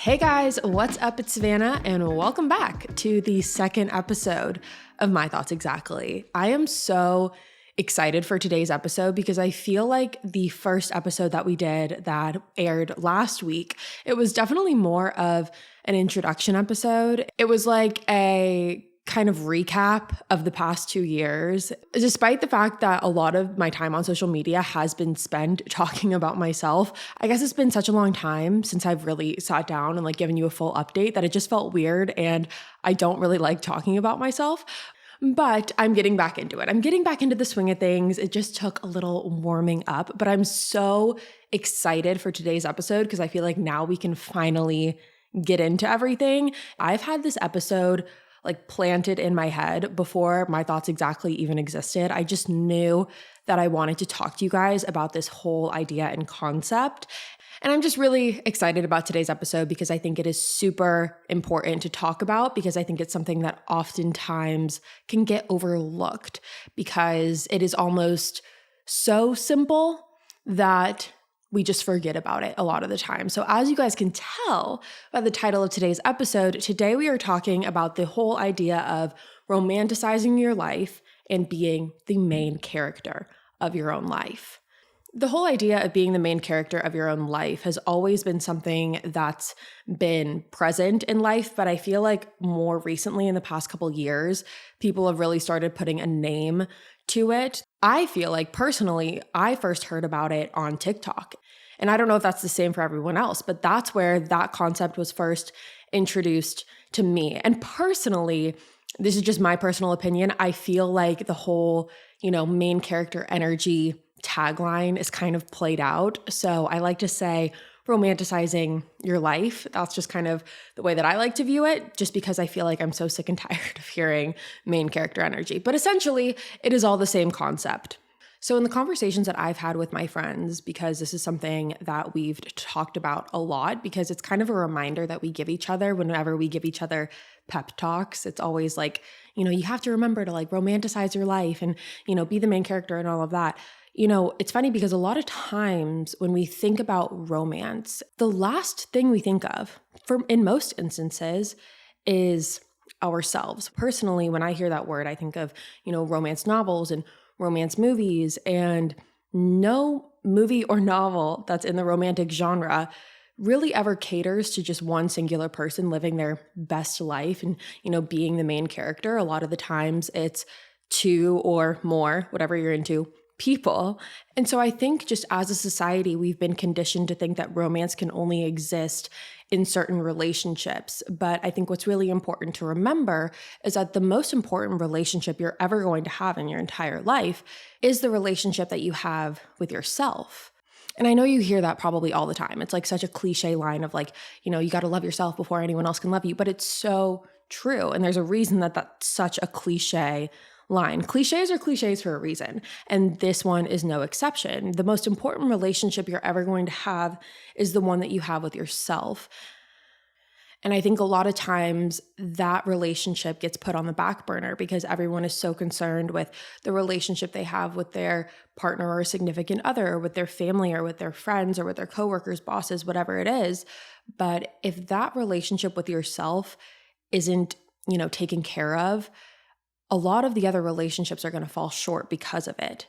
Hey guys, what's up? It's Savannah, and welcome back to the second episode of My Thoughts Exactly. I am so excited for today's episode because I feel like the first episode that we did that aired last week, it was definitely more of an introduction episode. It was like a kind of recap of the past 2 years, despite the fact that a lot of my time on social media has been spent talking about myself. I guess it's been such a long time since I've really sat down and given you a full update that it just felt weird, and I don't really like talking about myself. But I'm getting back into it. I'm getting back into the swing of things. It just took a little warming up, but I'm so excited for today's episode because I feel like now we can finally get into everything. I've had this episode planted in my head before My Thoughts Exactly even existed. I just knew that I wanted to talk to you guys about this whole idea and concept. And I'm just really excited about today's episode because I think it is super important to talk about, because I think it's something that oftentimes can get overlooked because it is almost so simple that we just forget about it a lot of the time. So as you guys can tell by the title of today's episode, today we are talking about the whole idea of romanticizing your life and being the main character of your own life. The whole idea of being the main character of your own life has always been something that's been present in life, but I feel like more recently in the past couple years, people have really started putting a name to it. I feel like personally, I first heard about it on TikTok. And I don't know if that's the same for everyone else, but that's where that concept was first introduced to me. And personally, this is just my personal opinion, I feel like the whole, main character energy tagline is kind of played out. So I like to say romanticizing your life. That's just kind of the way that I like to view it, just because I feel like I'm so sick and tired of hearing main character energy. But essentially, it is all the same concept. So in the conversations that I've had with my friends, because this is something that we've talked about a lot, because it's kind of a reminder that we give each other whenever we give each other pep talks. It's always you have to remember to romanticize your life and, be the main character and all of that. It's funny because a lot of times when we think about romance, the last thing we think of, in most instances, is ourselves. Personally, when I hear that word, I think of, romance novels and romance movies, and no movie or novel that's in the romantic genre really ever caters to just one singular person living their best life and, being the main character. A lot of the times it's two or more, whatever you're into, people. And so I think just as a society, we've been conditioned to think that romance can only exist in certain relationships. But I think what's really important to remember is that the most important relationship you're ever going to have in your entire life is the relationship that you have with yourself. And I know you hear that probably all the time. It's such a cliche line of you got to love yourself before anyone else can love you. But it's so true. And there's a reason that that's such a cliche line. Cliches are cliches for a reason, and this one is no exception. The most important relationship you're ever going to have is the one that you have with yourself. And I think a lot of times that relationship gets put on the back burner because everyone is so concerned with the relationship they have with their partner or significant other, or with their family, or with their friends, or with their coworkers, bosses, whatever it is. But if that relationship with yourself isn't, taken care of, a lot of the other relationships are going to fall short because of it.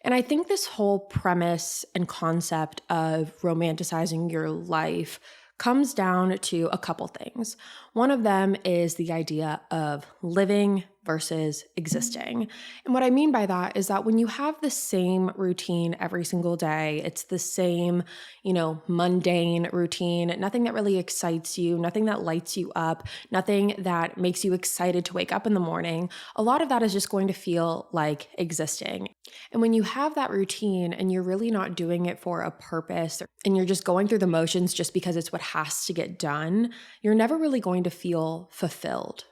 And I think this whole premise and concept of romanticizing your life comes down to a couple things. One of them is the idea of living versus existing. And what I mean by that is that when you have the same routine every single day, it's the same, mundane routine, nothing that really excites you, nothing that lights you up, nothing that makes you excited to wake up in the morning, a lot of that is just going to feel like existing. And when you have that routine and you're really not doing it for a purpose, and you're just going through the motions just because it's what has to get done, you're never really going to feel fulfilled.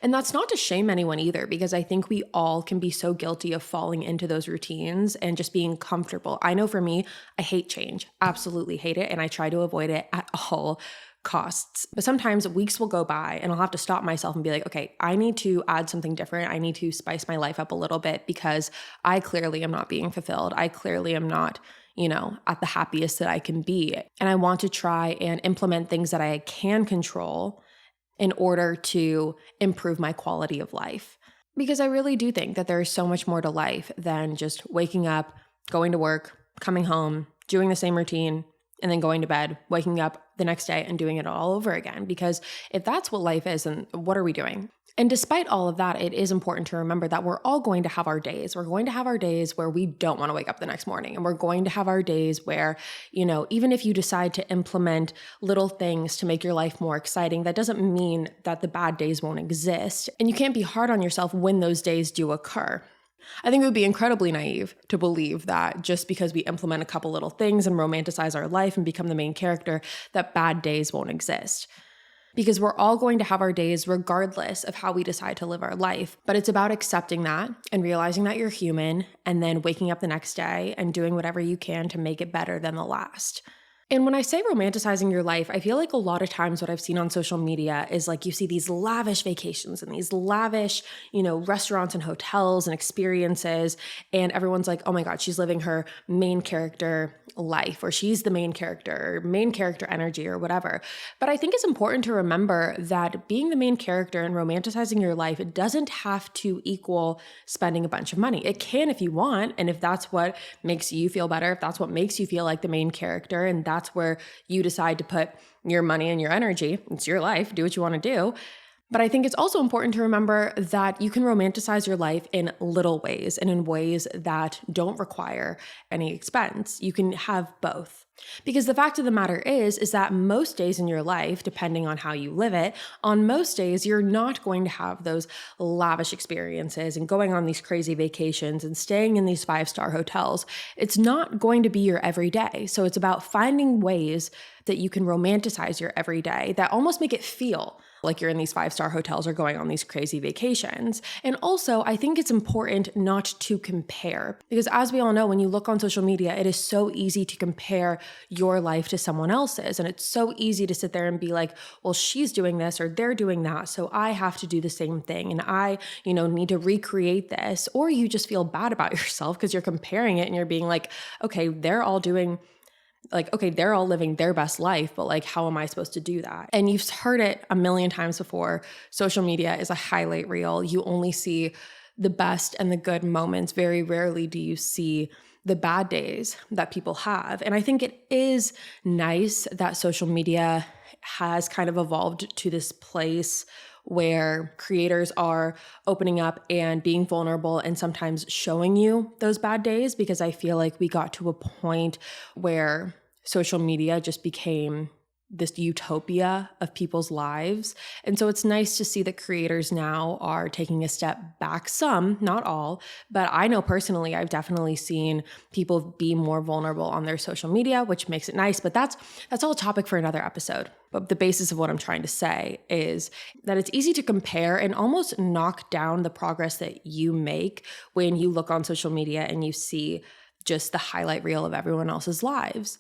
And that's not to shame anyone either, because I think we all can be so guilty of falling into those routines and just being comfortable. I know for me, I hate change, absolutely hate it, and I try to avoid it at all costs. But sometimes weeks will go by and I'll have to stop myself and be like, okay, I need to add something different. I need to spice my life up a little bit because I clearly am not being fulfilled. I clearly am not, at the happiest that I can be. And I want to try and implement things that I can control in order to improve my quality of life. Because I really do think that there is so much more to life than just waking up, going to work, coming home, doing the same routine, and then going to bed, waking up the next day and doing it all over again. Because if that's what life is, then what are we doing? And despite all of that, it is important to remember that we're all going to have our days. We're going to have our days where we don't want to wake up the next morning. And we're going to have our days where, even if you decide to implement little things to make your life more exciting, that doesn't mean that the bad days won't exist. And you can't be hard on yourself when those days do occur. I think it would be incredibly naive to believe that just because we implement a couple little things and romanticize our life and become the main character, that bad days won't exist. Because we're all going to have our days regardless of how we decide to live our life. But it's about accepting that and realizing that you're human and then waking up the next day and doing whatever you can to make it better than the last. And when I say romanticizing your life, I feel like a lot of times what I've seen on social media is like you see these lavish vacations and these lavish, restaurants and hotels and experiences. And everyone's like, oh my God, she's living her main character life, or she's the main character, or main character energy, or whatever. But I think it's important to remember that being the main character and romanticizing your life, it doesn't have to equal spending a bunch of money. It can if you want. And if that's what makes you feel better, if that's what makes you feel like the main character, and that's where you decide to put your money and your energy, it's your life, do what you want to do. But I think it's also important to remember that you can romanticize your life in little ways and in ways that don't require any expense. You can have both. Because the fact of the matter is that most days in your life, depending on how you live it, on most days, you're not going to have those lavish experiences and going on these crazy vacations and staying in these 5-star hotels. It's not going to be your everyday. So it's about finding ways that you can romanticize your everyday that almost make it feel like you're in these 5-star hotels or going on these crazy vacations. And also, I think it's important not to compare, because as we all know, when you look on social media, it is so easy to compare your life to someone else's. And it's so easy to sit there and be like, well, she's doing this or they're doing that, so I have to do the same thing. And I, need to recreate this. Or you just feel bad about yourself because you're comparing it and you're being like, okay, they're all living their best life, but how am I supposed to do that? And you've heard it a million times before. Social media is a highlight reel. You only see the best and the good moments. Very rarely do you see the bad days that people have. And I think it is nice that social media has kind of evolved to this place where creators are opening up and being vulnerable and sometimes showing you those bad days, because I feel like we got to a point where social media just became this utopia of people's lives. And so it's nice to see that creators now are taking a step back. Some, not all, but I know personally, I've definitely seen people be more vulnerable on their social media, which makes it nice. But that's all a topic for another episode. But the basis of what I'm trying to say is that it's easy to compare and almost knock down the progress that you make when you look on social media and you see just the highlight reel of everyone else's lives.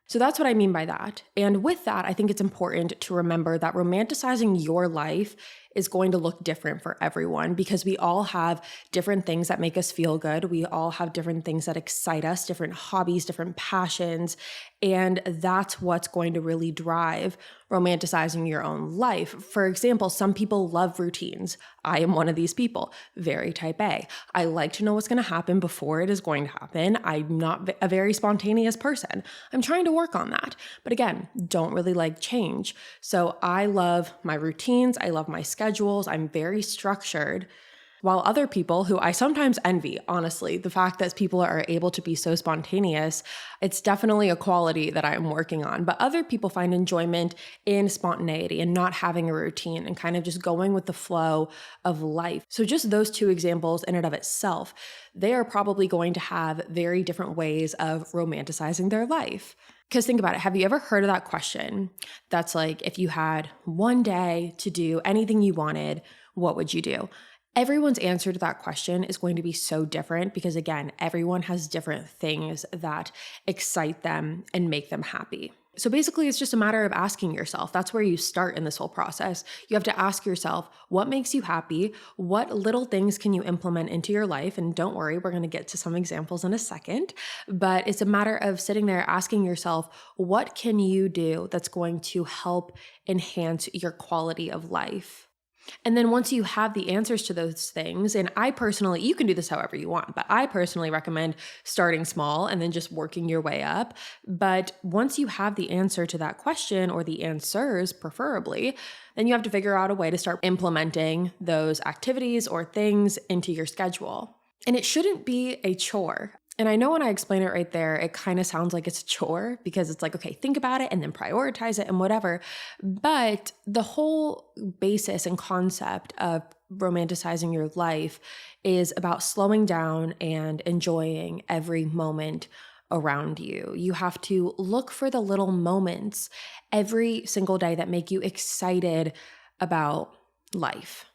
So that's what I mean by that. And with that, I think it's important to remember that romanticizing your life is going to look different for everyone, because we all have different things that make us feel good. We all have different things that excite us, different hobbies, different passions. And that's what's going to really drive romanticizing your own life. For example, some people love routines. I am one of these people, very type A. I like to know what's going to happen before it is going to happen. I'm not a very spontaneous person. I'm trying to work on that. But again, don't really like change. So I love my routines. I love my schedules. I'm very structured. While other people, who I sometimes envy, honestly, the fact that people are able to be so spontaneous, it's definitely a quality that I'm working on. But other people find enjoyment in spontaneity and not having a routine and kind of just going with the flow of life. So just those two examples in and of itself, they are probably going to have very different ways of romanticizing their life. Because think about it. Have you ever heard of that question that's like, if you had one day to do anything you wanted, what would you do? Everyone's answer to that question is going to be so different because, again, everyone has different things that excite them and make them happy. So basically, it's just a matter of asking yourself. That's where you start in this whole process. You have to ask yourself, what makes you happy? What little things can you implement into your life? And don't worry, we're going to get to some examples in a second. But it's a matter of sitting there asking yourself, what can you do that's going to help enhance your quality of life? And then once you have the answers to those things, and I personally, you can do this however you want, but I personally recommend starting small and then just working your way up. But once you have the answer to that question, or the answers preferably, then you have to figure out a way to start implementing those activities or things into your schedule. And it shouldn't be a chore. And I know when I explain it right there, it kind of sounds like it's a chore because it's like, okay, think about it and then prioritize it and whatever. But the whole basis and concept of romanticizing your life is about slowing down and enjoying every moment around you. You have to look for the little moments every single day that make you excited about life.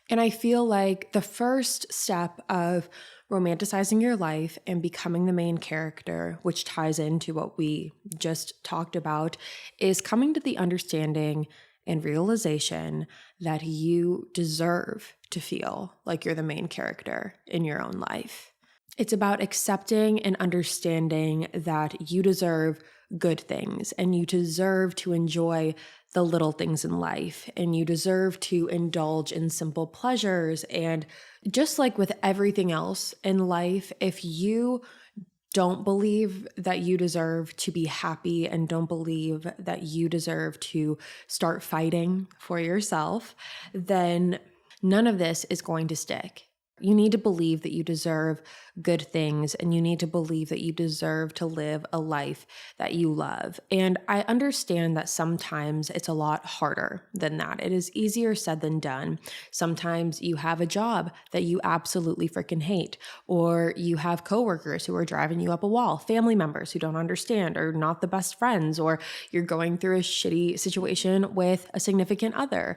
And I feel like the first step of romanticizing your life and becoming the main character, which ties into what we just talked about, is coming to the understanding and realization that you deserve to feel like you're the main character in your own life. It's about accepting and understanding that you deserve good things and you deserve to enjoy the little things in life and you deserve to indulge in simple pleasures. And just like with everything else in life, if you don't believe that you deserve to be happy and don't believe that you deserve to start fighting for yourself, then none of this is going to stick. You need to believe that you deserve good things and you need to believe that you deserve to live a life that you love. And I understand that sometimes it's a lot harder than that. It is easier said than done. Sometimes you have a job that you absolutely freaking hate, or you have coworkers who are driving you up a wall, family members who don't understand or not the best friends, or you're going through a shitty situation with a significant other.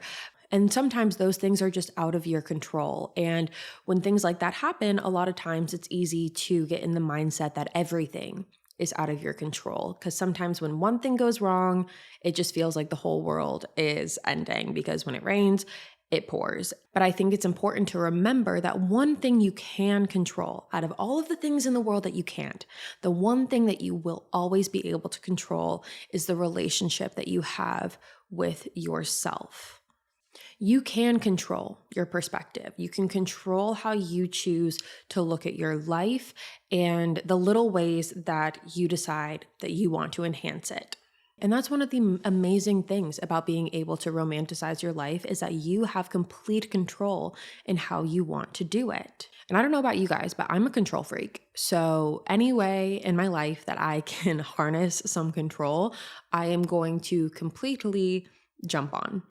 And sometimes those things are just out of your control. And when things like that happen, a lot of times it's easy to get in the mindset that everything is out of your control. Because sometimes when one thing goes wrong, it just feels like the whole world is ending, because when it rains, it pours. But I think it's important to remember that one thing you can control out of all of the things in the world that you can't, the one thing that you will always be able to control is the relationship that you have with yourself. You can control your perspective. You can control how you choose to look at your life and the little ways that you decide that you want to enhance it. And that's one of the amazing things about being able to romanticize your life, is that you have complete control in how you want to do it. And I don't know about you guys, but I'm a control freak. So any way in my life that I can harness some control, I am going to completely jump on.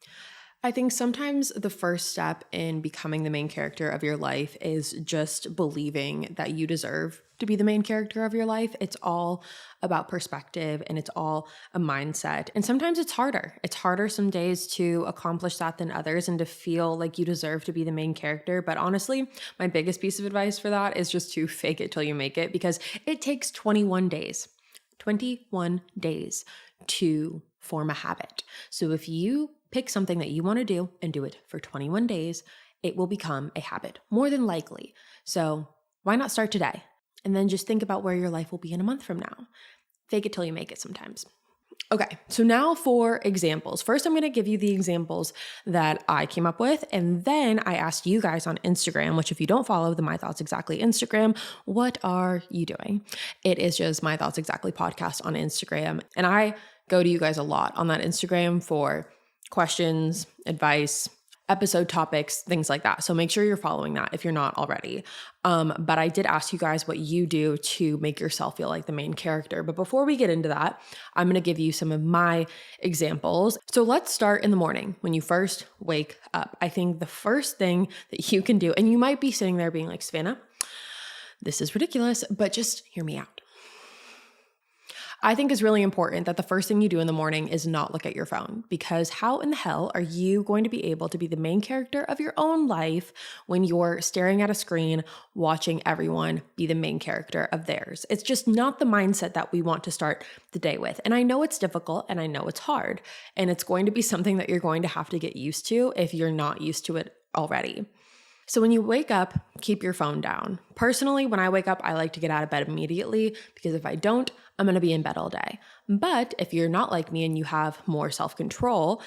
I think sometimes the first step in becoming the main character of your life is just believing that you deserve to be the main character of your life. It's all about perspective and it's all a mindset. And sometimes it's harder. It's harder some days to accomplish that than others and to feel like you deserve to be the main character. But honestly, my biggest piece of advice for that is just to fake it till you make it, because it takes 21 days to form a habit. So if you pick something that you want to do and do it for 21 days, it will become a habit, more than likely. So why not start today? And then just think about where your life will be in a month from now. Fake it till you make it sometimes. Okay, so now for examples. First, I'm going to give you the examples that I came up with, and then I asked you guys on Instagram, which if you don't follow the My Thoughts Exactly Instagram, what are you doing? It is just My Thoughts Exactly podcast on Instagram, and I go to you guys a lot on that Instagram for questions, advice, episode topics, things like that. So make sure you're following that if you're not already. But I did ask you guys what you do to make yourself feel like the main character. But before we get into that, I'm going to give you some of my examples. So let's start in the morning when you first wake up. I think the first thing that you can do, and you might be sitting there being like, Savannah, this is ridiculous, but just hear me out. I think it's really important that the first thing you do in the morning is not look at your phone, because how in the hell are you going to be able to be the main character of your own life when you're staring at a screen, watching everyone be the main character of theirs? It's just not the mindset that we want to start the day with. And I know it's difficult and I know it's hard, and it's going to be something that you're going to have to get used to if you're not used to it already. So when you wake up, keep your phone down. Personally, when I wake up, I like to get out of bed immediately, because if I don't, I'm going to be in bed all day. But if you're not like me and you have more self-control,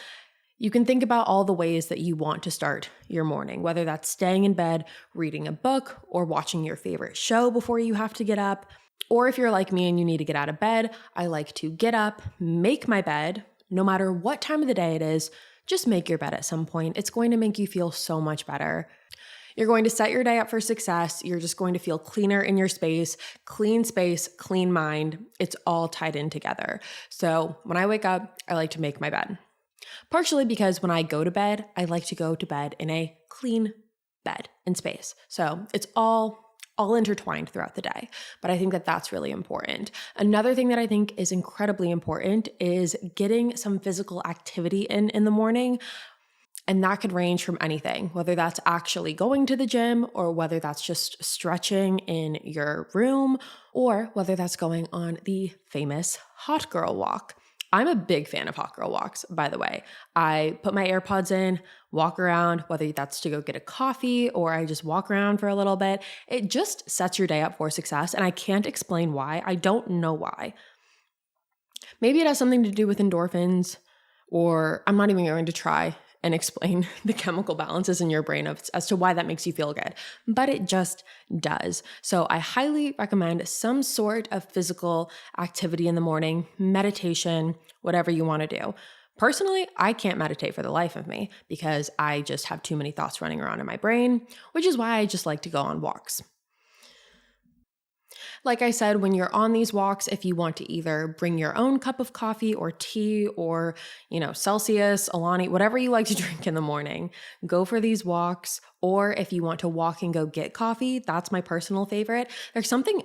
you can think about all the ways that you want to start your morning, whether that's staying in bed, reading a book, or watching your favorite show before you have to get up. Or if you're like me and you need to get out of bed, I like to get up, make my bed, no matter what time of the day it is. Just make your bed at some point. It's going to make you feel so much better. You're going to set your day up for success. You're just going to feel cleaner in your space, clean mind. It's all tied in together. So when I wake up, I like to make my bed. Partially because when I go to bed, I like to go to bed in a clean bed and space. So it's all intertwined throughout the day. But I think that that's really important. Another thing that I think is incredibly important is getting some physical activity in the morning. And that could range from anything, whether that's actually going to the gym, or whether that's just stretching in your room, or whether that's going on the famous hot girl walk. I'm a big fan of hot girl walks, by the way. I put my AirPods in, walk around, whether that's to go get a coffee or I just walk around for a little bit. It just sets your day up for success, and I can't explain why. I don't know why. Maybe it has something to do with endorphins, or I'm not even going to try and explain the chemical balances in your brain as to why that makes you feel good, but it just does. So I highly recommend some sort of physical activity in the morning, meditation, whatever you want to do. Personally, I can't meditate for the life of me because I just have too many thoughts running around in my brain, which is why I just like to go on walks. Like I said, when you're on these walks, if you want to either bring your own cup of coffee or tea or, Celsius, Alani, whatever you like to drink in the morning, go for these walks. Or if you want to walk and go get coffee, that's my personal favorite. There's something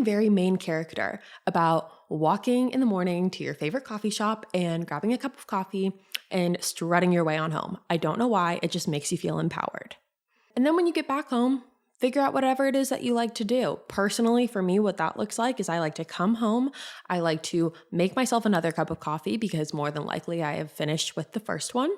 very main character about walking in the morning to your favorite coffee shop and grabbing a cup of coffee and strutting your way on home. I don't know why, it just makes you feel empowered. And then when you get back home, figure out whatever it is that you like to do. Personally, for me, what that looks like is I like to come home. I like to make myself another cup of coffee because more than likely I have finished with the first one.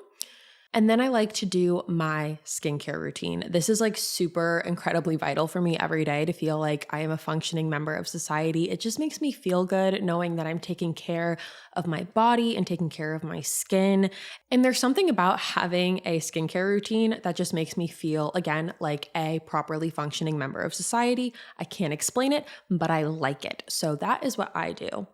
And then I like to do my skincare routine. This is super incredibly vital for me every day to feel like I am a functioning member of society. It just makes me feel good knowing that I'm taking care of my body and taking care of my skin. And there's something about having a skincare routine that just makes me feel, again, like a properly functioning member of society. I can't explain it, but I like it. So that is what I do.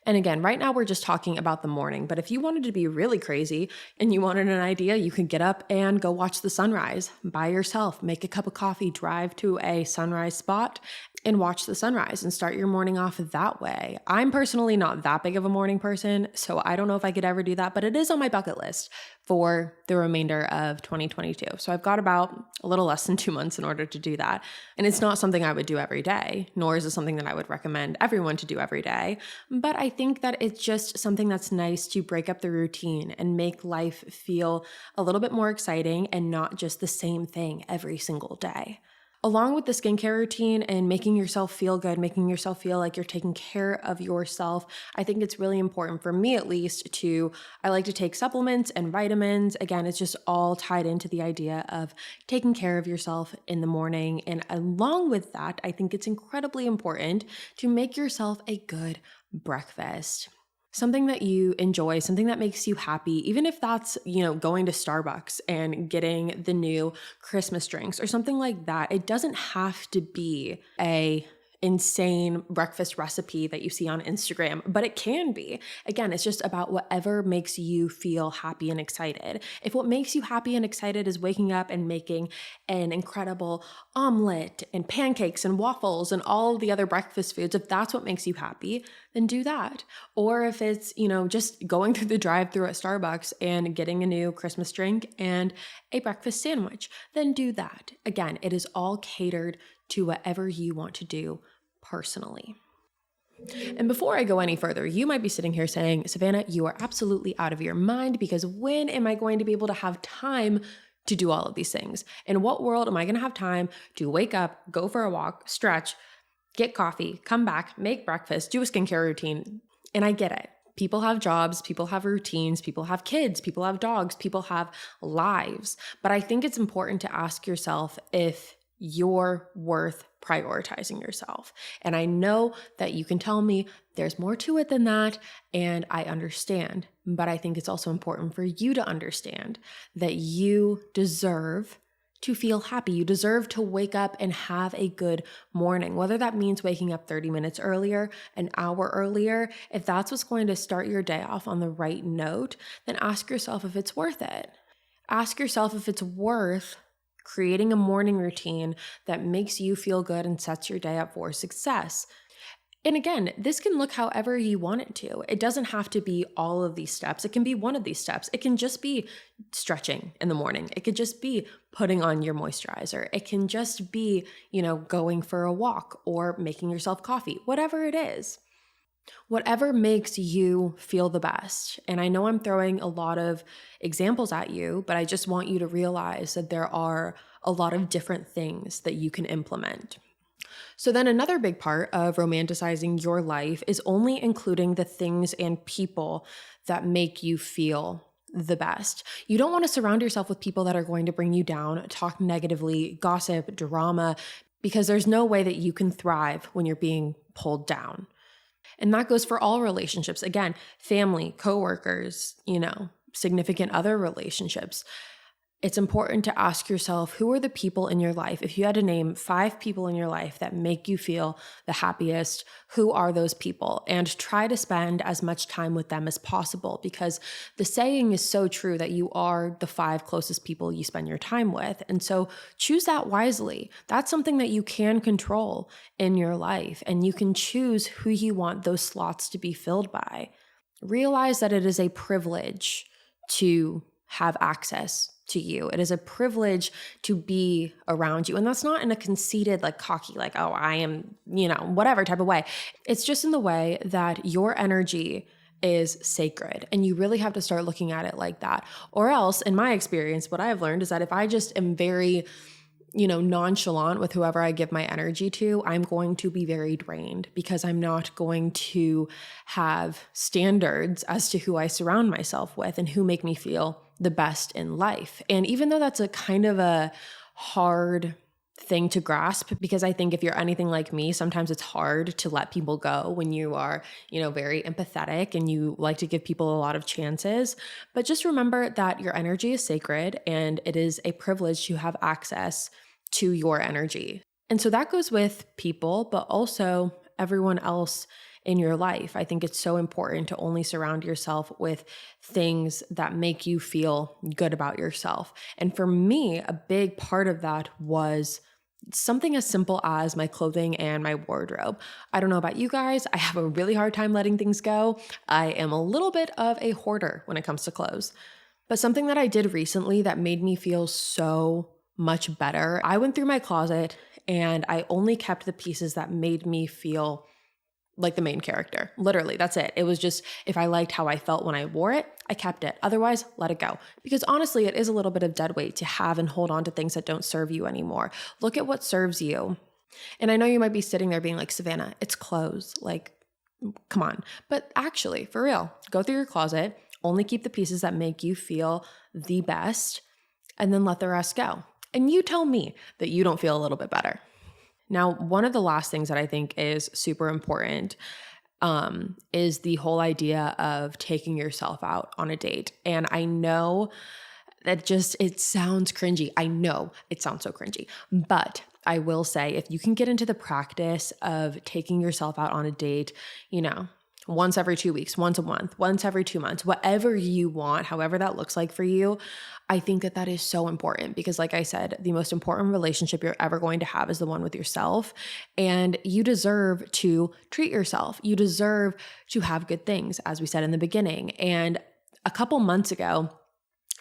And again, right now we're just talking about the morning, but if you wanted to be really crazy and you wanted an idea, you could get up and go watch the sunrise by yourself, make a cup of coffee, drive to a sunrise spot and watch the sunrise and start your morning off that way. I'm personally not that big of a morning person, so I don't know if I could ever do that, but it is on my bucket list for the remainder of 2022. So I've got about a little less than 2 months in order to do that. And it's not something I would do every day, nor is it something that I would recommend everyone to do every day. But I think that it's just something that's nice to break up the routine and make life feel a little bit more exciting and not just the same thing every single day. Along with the skincare routine and making yourself feel good, making yourself feel like you're taking care of yourself, I think it's really important for me at least I like to take supplements and vitamins. Again, it's just all tied into the idea of taking care of yourself in the morning. And along with that, I think it's incredibly important to make yourself a good breakfast. Something that you enjoy, something that makes you happy, even if that's, going to Starbucks and getting the new Christmas drinks or something like that. It doesn't have to be a insane breakfast recipe that you see on Instagram, but it can be. Again, it's just about whatever makes you feel happy and excited. If what makes you happy and excited is waking up and making an incredible omelet and pancakes and waffles and all the other breakfast foods, if that's what makes you happy, then do that. Or if it's, just going through the drive-thru at Starbucks and getting a new Christmas drink and a breakfast sandwich, then do that. Again, it is all catered to whatever you want to do personally. And before I go any further, you might be sitting here saying, Savannah, you are absolutely out of your mind, because when am I going to be able to have time to do all of these things? In what world am I going to have time to wake up, go for a walk, stretch, get coffee, come back, make breakfast, do a skincare routine? And I get it. People have jobs, people have routines, people have kids, people have dogs, people have lives. But I think it's important to ask yourself if you're worth prioritizing yourself. And I know that you can tell me there's more to it than that, and I understand. But I think it's also important for you to understand that you deserve to feel happy. You deserve to wake up and have a good morning, whether that means waking up 30 minutes earlier, an hour earlier. If that's what's going to start your day off on the right note, then ask yourself if it's worth it. Ask yourself if it's worth creating a morning routine that makes you feel good and sets your day up for success. And again, this can look however you want it to. It doesn't have to be all of these steps. It can be one of these steps. It can just be stretching in the morning. It could just be putting on your moisturizer. It can just be, going for a walk or making yourself coffee, whatever it is. Whatever makes you feel the best. And I know I'm throwing a lot of examples at you, but I just want you to realize that there are a lot of different things that you can implement. So then another big part of romanticizing your life is only including the things and people that make you feel the best. You don't want to surround yourself with people that are going to bring you down, talk negatively, gossip, drama, because there's no way that you can thrive when you're being pulled down. And that goes for all relationships. Again, family, coworkers, significant other relationships. It's important to ask yourself, who are the people in your life? If you had to name 5 people in your life that make you feel the happiest, who are those people? And try to spend as much time with them as possible, because the saying is so true that you are the 5 closest people you spend your time with. And so choose that wisely. That's something that you can control in your life, and you can choose who you want those slots to be filled by. Realize that it is a privilege to have access to you. It is a privilege to be around you. And that's not in a conceited, cocky, oh, I am, whatever type of way. It's just in the way that your energy is sacred. And you really have to start looking at it like that. Or else, in my experience, what I've learned is that if I just am very, nonchalant with whoever I give my energy to, I'm going to be very drained, because I'm not going to have standards as to who I surround myself with and who make me feel the best in life. And even though that's a kind of a hard thing to grasp, because I think if you're anything like me, sometimes it's hard to let people go when you are, very empathetic and you like to give people a lot of chances. But just remember that your energy is sacred, and it is a privilege to have access to your energy. And so that goes with people, but also everyone else in your life. I think it's so important to only surround yourself with things that make you feel good about yourself. And for me, a big part of that was something as simple as my clothing and my wardrobe. I don't know about you guys. I have a really hard time letting things go. I am a little bit of a hoarder when it comes to clothes. But something that I did recently that made me feel so much better, I went through my closet and I only kept the pieces that made me feel like the main character. Literally, that's it. It was just, if I liked how I felt when I wore it, I kept it. Otherwise, let it go. Because honestly, it is a little bit of dead weight to have and hold on to things that don't serve you anymore. Look at what serves you. And I know you might be sitting there being like, Savannah, it's clothes. Come on. But actually, for real, go through your closet, only keep the pieces that make you feel the best, and then let the rest go. And you tell me that you don't feel a little bit better. Now, one of the last things that I think is super important is the whole idea of taking yourself out on a date. And I know that it sounds cringy. I know it sounds so cringy, but I will say, if you can get into the practice of taking yourself out on a date, once every 2 weeks, once a month, once every 2 months, whatever you want, however that looks like for you, I think that that is so important, because like I said, the most important relationship you're ever going to have is the one with yourself, and you deserve to treat yourself. You deserve to have good things, as we said in the beginning. And a couple months ago,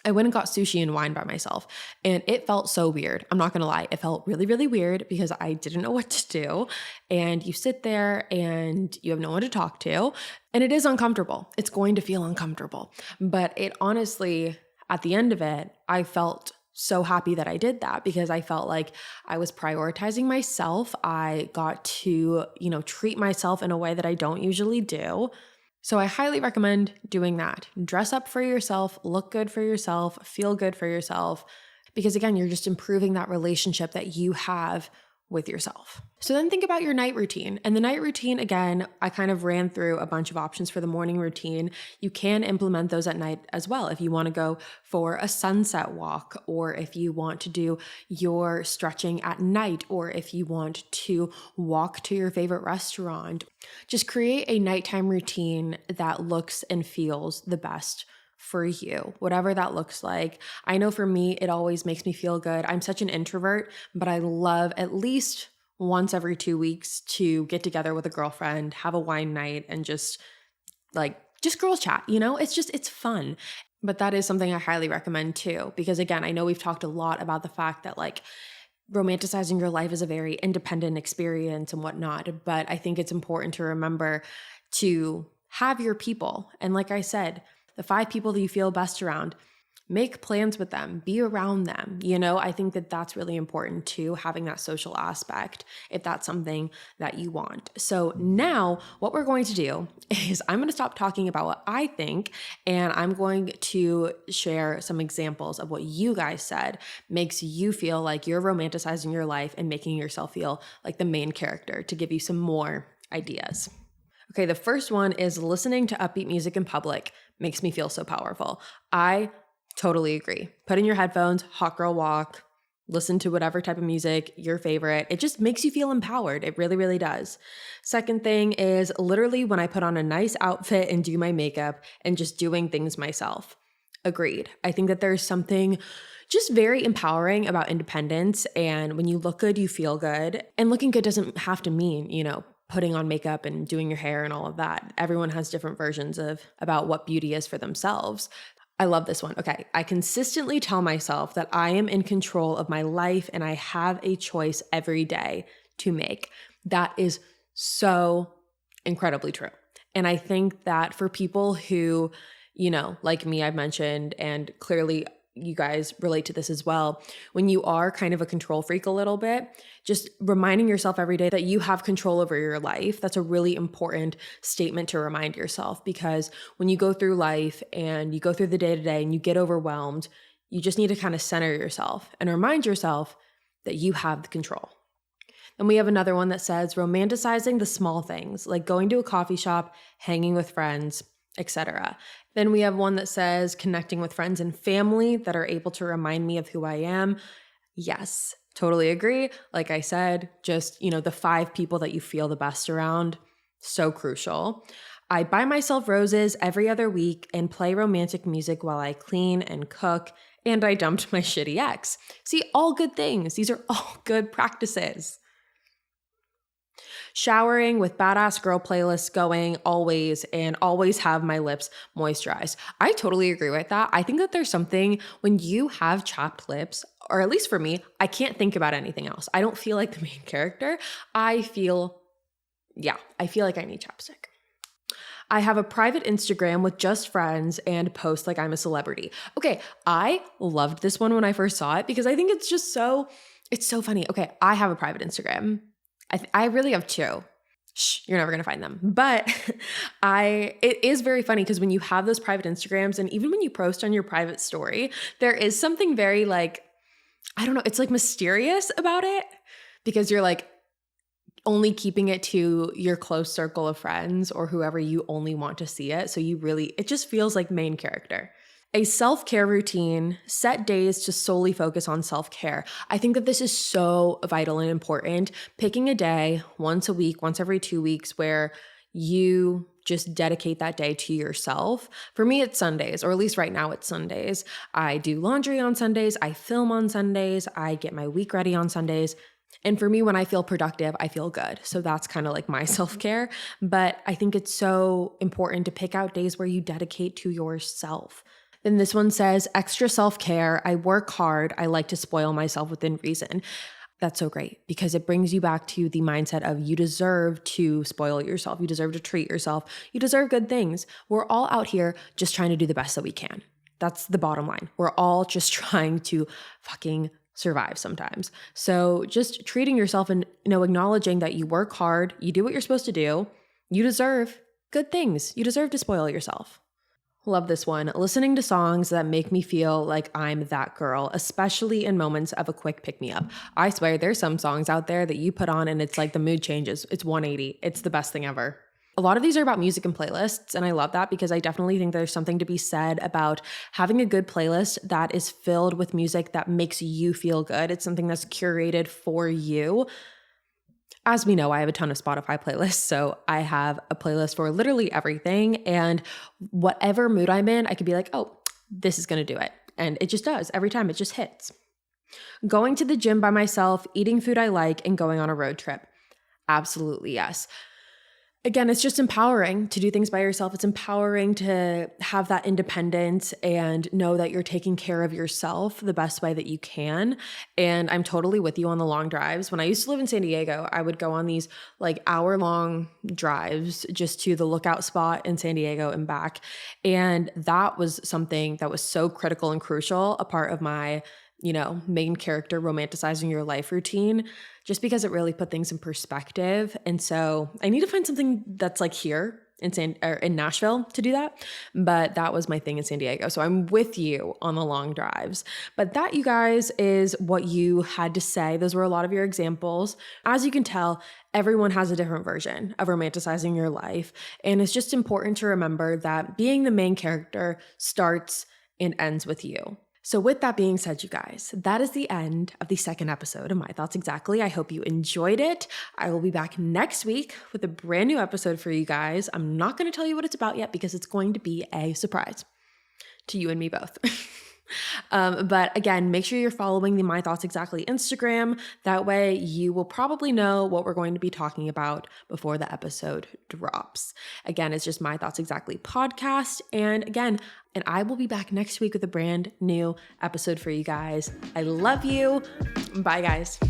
I went and got sushi and wine by myself, and it felt so weird. I'm not gonna lie. It felt really, really weird because I didn't know what to do. And you sit there and you have no one to talk to, and it is uncomfortable. It's going to feel uncomfortable. But it honestly, at the end of it, I felt so happy that I did that because I felt like I was prioritizing myself. I got to, treat myself in a way that I don't usually do. So I highly recommend doing that. Dress up for yourself, look good for yourself, feel good for yourself, because again, you're just improving that relationship that you have with yourself. So then think about your night routine. And the night routine, again, I kind of ran through a bunch of options for the morning routine. You can implement those at night as well. If you want to go for a sunset walk, or if you want to do your stretching at night, or if you want to walk to your favorite restaurant, just create a nighttime routine that looks and feels the best for you, whatever that looks like. I know for me, it always makes me feel good. I'm such an introvert, but I love at least once every 2 weeks to get together with a girlfriend, have a wine night, and just girls chat, it's fun. But that is something I highly recommend too, because again, I know we've talked a lot about the fact that romanticizing your life is a very independent experience and whatnot, but I think it's important to remember to have your people. And like I said, the 5 people that you feel best around, make plans with them, be around them. I think that that's really important too, having that social aspect, if that's something that you want. So now what we're going to do is I'm going to stop talking about what I think, and I'm going to share some examples of what you guys said makes you feel like you're romanticizing your life and making yourself feel like the main character, to give you some more ideas. Okay, the first one is listening to upbeat music in public makes me feel so powerful. I totally agree. Put in your headphones, hot girl walk, listen to whatever type of music, your favorite. It just makes you feel empowered. It really, really does. Second thing is literally when I put on a nice outfit and do my makeup and just doing things myself. Agreed. I think that there's something just very empowering about independence. And when you look good, you feel good. And looking good doesn't have to mean, putting on makeup and doing your hair and all of that. Everyone has different versions about what beauty is for themselves. I love this one. Okay. I consistently tell myself that I am in control of my life and I have a choice every day to make. That is so incredibly true. And I think that for people who, like me, I've mentioned, and clearly you guys relate to this as well, when you are kind of a control freak a little bit, just reminding yourself every day that you have control over your life. That's a really important statement to remind yourself, because when you go through life and you go through the day-to-day and you get overwhelmed, you just need to kind of center yourself and remind yourself that you have the control. And we have another one that says romanticizing the small things, like going to a coffee shop, hanging with friends, etc. Then we have one that says connecting with friends and family that are able to remind me of who I am. Yes, totally agree. Like I said, just, the 5 people that you feel the best around, so crucial. I buy myself roses every other week and play romantic music while I clean and cook, and I dumped my shitty ex. See, all good things. These are all good practices. Showering with badass girl playlists going always, and always have my lips moisturized. I totally agree with that. I think that there's something when you have chapped lips, or at least for me, I can't think about anything else. I don't feel like the main character. I feel like I need chapstick. I have a private Instagram with just friends and post like I'm a celebrity. Okay, I loved this one when I first saw it because I think it's so funny. Okay, I have a private Instagram. I really have 2. You're never going to find them. But it is very funny because when you have those private Instagrams, and even when you post on your private story, there is something very it's like mysterious about it, because you're like only keeping it to your close circle of friends or whoever you only want to see it. So it just feels like main character. A self-care routine, set days to solely focus on self-care. I think that this is so vital and important. Picking a day once a week, once every 2 weeks, where you just dedicate that day to yourself. For me, it's Sundays, or at least right now it's Sundays. I do laundry on Sundays. I film on Sundays. I get my week ready on Sundays. And for me, when I feel productive, I feel good. So that's kind of like my self-care. But I think it's so important to pick out days where you dedicate to yourself. Then this one says, extra self-care. I work hard. I like to spoil myself within reason. That's so great because it brings you back to the mindset of you deserve to spoil yourself. You deserve to treat yourself. You deserve good things. We're all out here just trying to do the best that we can. That's the bottom line. We're all just trying to fucking survive sometimes. So just treating yourself and, acknowledging that you work hard, you do what you're supposed to do. You deserve good things. You deserve to spoil yourself. Love this one. Listening to songs that make me feel like I'm that girl, especially in moments of a quick pick-me-up. I swear there's some songs out there that you put on and it's like the mood changes. It's 180. It's the best thing ever. A lot of these are about music and playlists, and I love that because I definitely think there's something to be said about having a good playlist that is filled with music that makes you feel good. It's something that's curated for you. As we know, I have a ton of Spotify playlists, so I have a playlist for literally everything, and whatever mood I'm in, I could be like, oh, this is going to do it. And it just does. Every time it just hits. Going to the gym by myself, eating food I like, and going on a road trip. Absolutely, yes. Again, it's just empowering to do things by yourself. It's empowering to have that independence and know that you're taking care of yourself the best way that you can. And I'm totally with you on the long drives. When I used to live in San Diego, I would go on these like hour-long drives just to the lookout spot in San Diego and back. And that was something that was so critical and crucial, a part of my main character romanticizing your life routine, just because it really put things in perspective. And so I need to find something that's like here in Nashville to do that. But that was my thing in San Diego. So I'm with you on the long drives. But that, you guys, is what you had to say. Those were a lot of your examples. As you can tell, everyone has a different version of romanticizing your life. And it's just important to remember that being the main character starts and ends with you. So with that being said, you guys, that is the end of the second episode of My Thoughts Exactly. I hope you enjoyed it. I will be back next week with a brand new episode for you guys. I'm not going to tell you what it's about yet because it's going to be a surprise to you and me both. But again, make sure you're following the My Thoughts Exactly Instagram. That way you will probably know what we're going to be talking about before the episode drops. Again, it's just My Thoughts Exactly podcast. And I will be back next week with a brand new episode for you guys. I love you. Bye, guys.